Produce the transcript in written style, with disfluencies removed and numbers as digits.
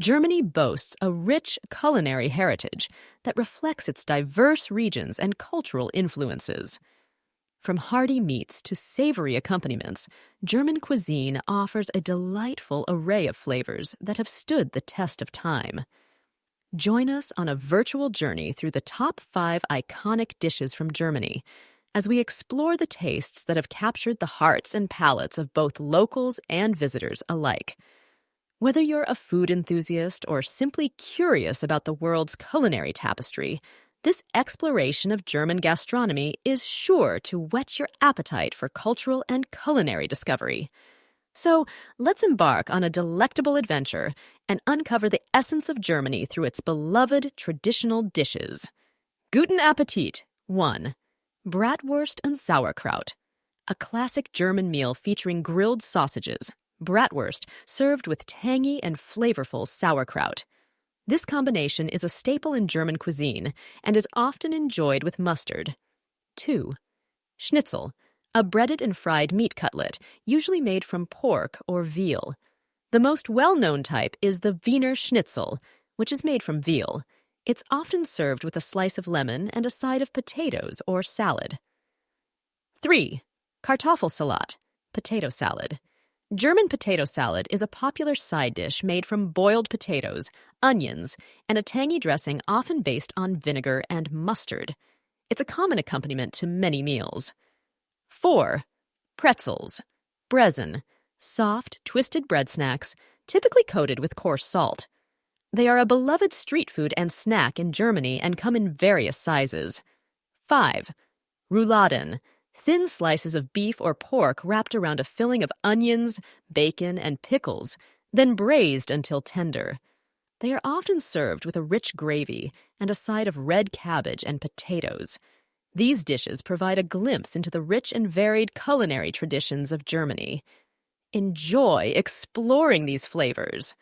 Germany boasts a rich culinary heritage that reflects its diverse regions and cultural influences. From hearty meats to savory accompaniments, German cuisine offers a delightful array of flavors that have stood the test of time. Join us on a virtual journey through the top 5 iconic dishes from Germany as we explore the tastes that have captured the hearts and palates of both locals and visitors alike. Whether you're a food enthusiast or simply curious about the world's culinary tapestry, this exploration of German gastronomy is sure to whet your appetite for cultural and culinary discovery. So let's embark on a delectable adventure and uncover the essence of Germany through its beloved traditional dishes. Guten Appetit! 1. Bratwurst and sauerkraut, a classic German meal featuring grilled sausages. Bratwurst served with tangy and flavorful sauerkraut. This combination is a staple in German cuisine and is often enjoyed with mustard. 2. Schnitzel, a breaded and fried meat cutlet, usually made from pork or veal. The most well-known type is the Wiener Schnitzel, which is made from veal. It's often served with a slice of lemon and a side of potatoes or salad. 3. Kartoffelsalat, potato salad. German potato salad is a popular side dish made from boiled potatoes, onions, and a tangy dressing often based on vinegar and mustard. It's a common accompaniment to many meals. 4. Pretzels, Brezen, soft, twisted bread snacks, typically coated with coarse salt. They are a beloved street food and snack in Germany and come in various sizes. 5. Rouladen, thin slices of beef or pork wrapped around a filling of onions, bacon, and pickles, then braised until tender. They are often served with a rich gravy and a side of red cabbage and potatoes. These dishes provide a glimpse into the rich and varied culinary traditions of Germany. Enjoy exploring these flavors.